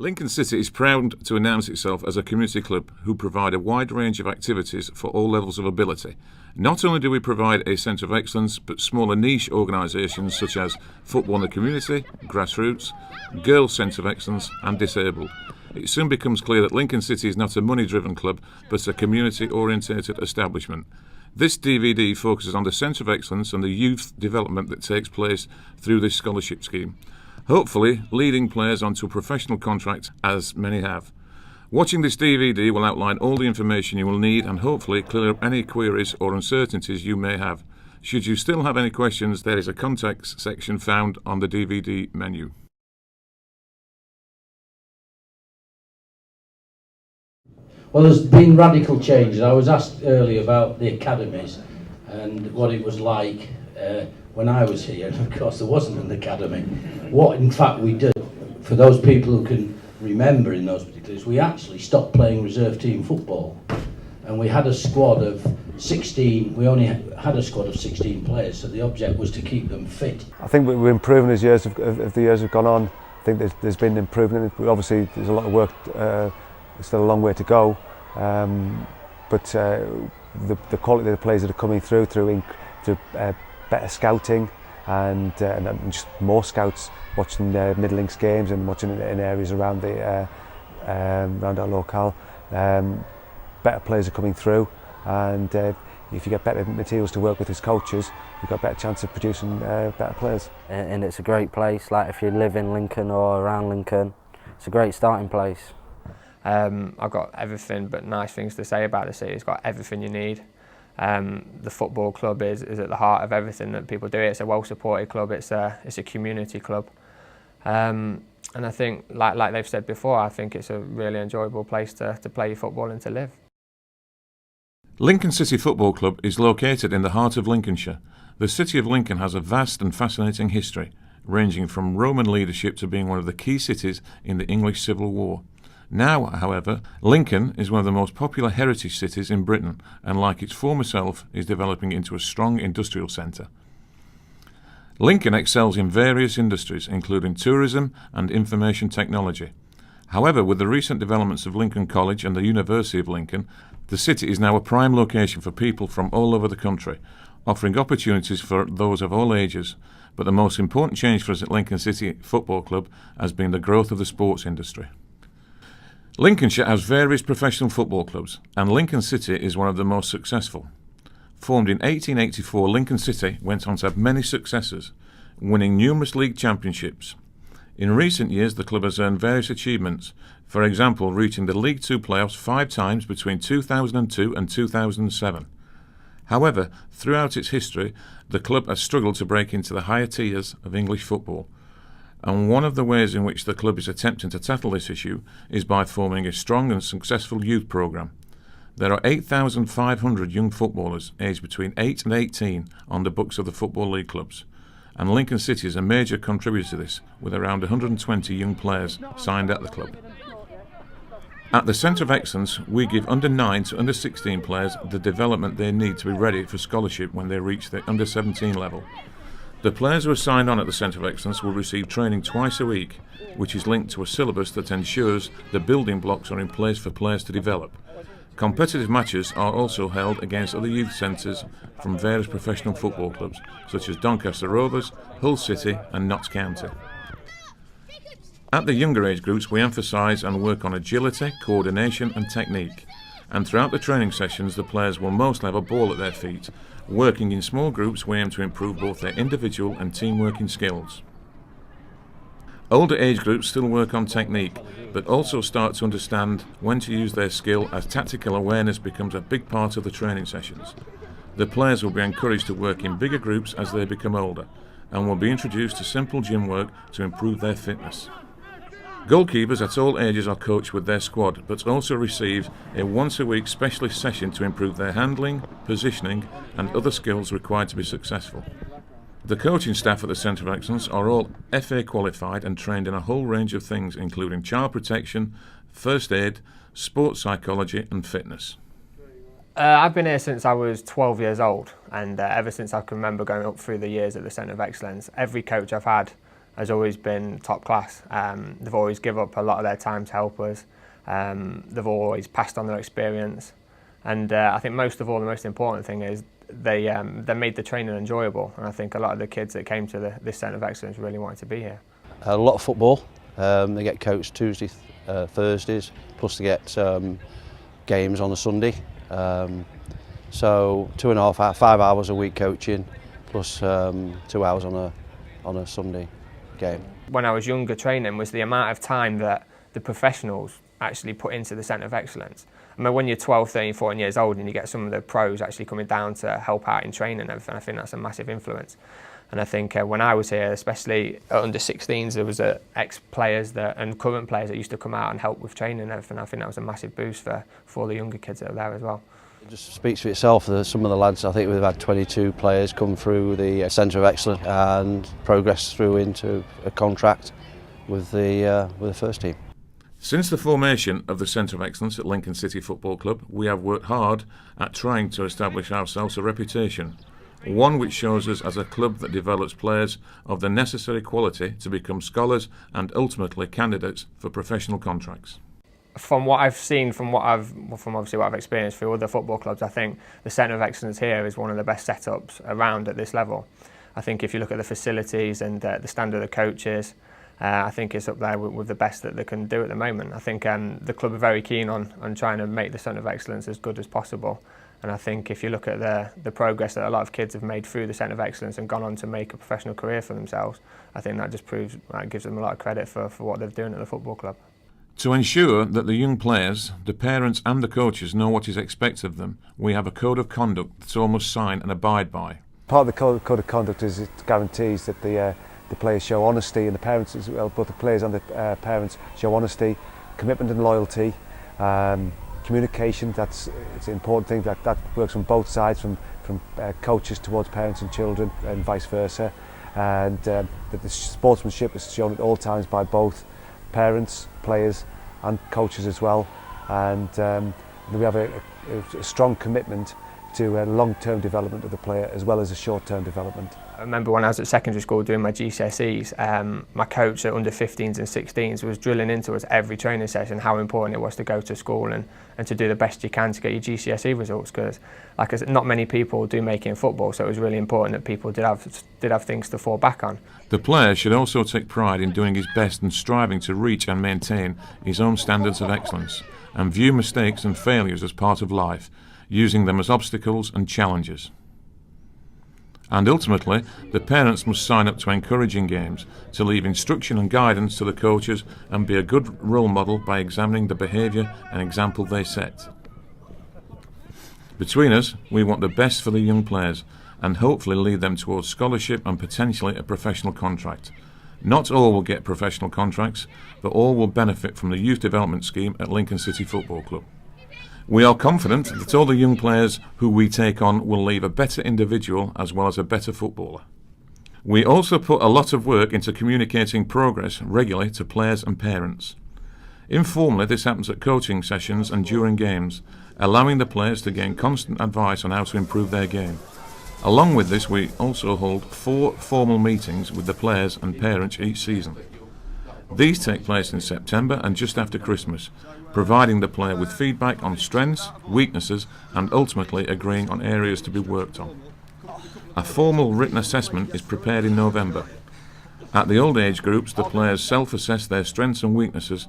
Lincoln City is proud to announce itself as a community club who provide a wide range of activities for all levels of ability. Not only do we provide a centre of excellence, but smaller niche organisations such as Football in the Community, Grassroots, Girls Centre of Excellence and Disabled. It soon becomes clear that Lincoln City is not a money-driven club, but a community-orientated establishment. This DVD focuses on the Centre of Excellence and the youth development that takes place through this scholarship scheme, hopefully leading players onto a professional contract, as many have. Watching this DVD will outline all the information you will need and hopefully clear up any queries or uncertainties you may have. Should you still have any questions, there is a contact section found on the DVD menu. Well, there's been radical changes. I was asked earlier about the academies and what it was like when I was here, and of course there wasn't an academy. What in fact we did, for those people who can remember in those particulars, we actually stopped playing reserve team football, and we had a squad of 16, we only had a squad of 16 players, so the object was to keep them fit. I think we're improving as the years have gone on. I think there's been improvement. Obviously there's a lot of work, there's still a long way to go, but the quality of the players that are coming through better scouting and just more scouts watching Mid-Links games and watching it in areas around around our locale. Better players are coming through, and if you get better materials to work with as coaches, you've got a better chance of producing better players. And it's a great place. Like if you live in Lincoln or around Lincoln, it's a great starting place. I've got everything but nice things to say about the city. It's got everything you need. The football club is at the heart of everything that people do. It's a well-supported club. It's a community club, and I think, like they've said before, I think it's a really enjoyable place to play your football and to live. Lincoln City Football Club is located in the heart of Lincolnshire. The city of Lincoln has a vast and fascinating history, ranging from Roman leadership to being one of the key cities in the English Civil War. Now, however, Lincoln is one of the most popular heritage cities in Britain and, like its former self, is developing into a strong industrial centre. Lincoln excels in various industries, including tourism and information technology. However, with the recent developments of Lincoln College and the University of Lincoln, the city is now a prime location for people from all over the country, offering opportunities for those of all ages. But the most important change for us at Lincoln City Football Club has been the growth of the sports industry. Lincolnshire has various professional football clubs, and Lincoln City is one of the most successful. Formed in 1884, Lincoln City went on to have many successes, winning numerous league championships. In recent years, the club has earned various achievements, for example, reaching the League Two playoffs 5 times between 2002 and 2007. However, throughout its history, the club has struggled to break into the higher tiers of English football. And one of the ways in which the club is attempting to tackle this issue is by forming a strong and successful youth programme. There are 8,500 young footballers aged between 8 and 18 on the books of the Football League clubs, and Lincoln City is a major contributor to this, with around 120 young players signed at the club. At the Centre of Excellence, we give under 9 to under 16 players the development they need to be ready for scholarship when they reach the under 17 level. The players who are signed on at the Centre of Excellence will receive training twice a week, which is linked to a syllabus that ensures the building blocks are in place for players to develop. Competitive matches are also held against other youth centres from various professional football clubs, such as Doncaster Rovers, Hull City and Notts County. At the younger age groups, we emphasise and work on agility, coordination and technique. And throughout the training sessions, the players will mostly have a ball at their feet. Working in small groups, we aim to improve both their individual and team working skills. Older age groups still work on technique, but also start to understand when to use their skill as tactical awareness becomes a big part of the training sessions. The players will be encouraged to work in bigger groups as they become older, and will be introduced to simple gym work to improve their fitness. Goalkeepers at all ages are coached with their squad, but also receive a once-a-week specialist session to improve their handling, positioning and other skills required to be successful. The coaching staff at the Centre of Excellence are all FA qualified and trained in a whole range of things, including child protection, first aid, sports psychology and fitness. I've been here since I was 12 years old, and ever since I can remember going up through the years at the Centre of Excellence, every coach I've had has always been top class. They've always given up a lot of their time to help us. They've always passed on their experience, and I think most of all, the most important thing is they made the training enjoyable. And I think a lot of the kids that came to this Centre of Excellence really wanted to be here. A lot of football. They get coached Tuesdays, Thursdays, plus they get games on a Sunday. So 5 hours a week coaching, plus 2 hours on a Sunday game. When I was younger, training was the amount of time that the professionals actually put into the Centre of Excellence. I mean, when you're 12, 13, 14 years old and you get some of the pros actually coming down to help out in training and everything, I think that's a massive influence. And I think when I was here, especially at under 16s, there was ex-players and current players that used to come out and help with training and everything. I think that was a massive boost for all the younger kids that are there as well. It just speaks for itself. Some of the lads, I think we've had 22 players come through the Centre of Excellence and progress through into a contract with the first team. Since the formation of the Centre of Excellence at Lincoln City Football Club, we have worked hard at trying to establish ourselves a reputation, one which shows us as a club that develops players of the necessary quality to become scholars and ultimately candidates for professional contracts. From what I've seen, from obviously what I've experienced through other football clubs, I think the Centre of Excellence here is one of the best setups around at this level. I think if you look at the facilities and the standard of the coaches, I think it's up there with the best that they can do at the moment. I think the club are very keen on trying to make the Centre of Excellence as good as possible. And I think if you look at the progress that a lot of kids have made through the Centre of Excellence and gone on to make a professional career for themselves, I think that just gives them a lot of credit for what they're doing at the football club. To ensure that the young players, the parents and the coaches know what is expected of them, we have a code of conduct that all must sign and abide by. Part of the code of conduct is it guarantees that the players show honesty, and the parents as well, both the players and the parents show honesty, commitment and loyalty, communication. It's an important thing that works from both sides, from coaches towards parents and children and vice versa, and that the sportsmanship is shown at all times by both parents, players and coaches as well, and we have a strong commitment to long-term development of the player as well as a short-term development. I remember when I was at secondary school doing my GCSEs, my coach at under 15s and 16s was drilling into us every training session how important it was to go to school and to do the best you can to get your GCSE results, because like I said, not many people do make it in football, so it was really important that people did have things to fall back on. The player should also take pride in doing his best and striving to reach and maintain his own standards of excellence, and view mistakes and failures as part of life, using them as obstacles and challenges. And ultimately, the parents must sign up to encouraging games, to leave instruction and guidance to the coaches and be a good role model by examining the behaviour and example they set. Between us, we want the best for the young players and hopefully lead them towards scholarship and potentially a professional contract. Not all will get professional contracts, but all will benefit from the youth development scheme at Lincoln City Football Club. We are confident that all the young players who we take on will leave a better individual as well as a better footballer. We also put a lot of work into communicating progress regularly to players and parents. Informally, this happens at coaching sessions and during games, allowing the players to gain constant advice on how to improve their game. Along with this, we also hold 4 formal meetings with the players and parents each season. These take place in September and just after Christmas, providing the player with feedback on strengths, weaknesses and ultimately agreeing on areas to be worked on. A formal written assessment is prepared in November. At the old age groups, the players self-assess their strengths and weaknesses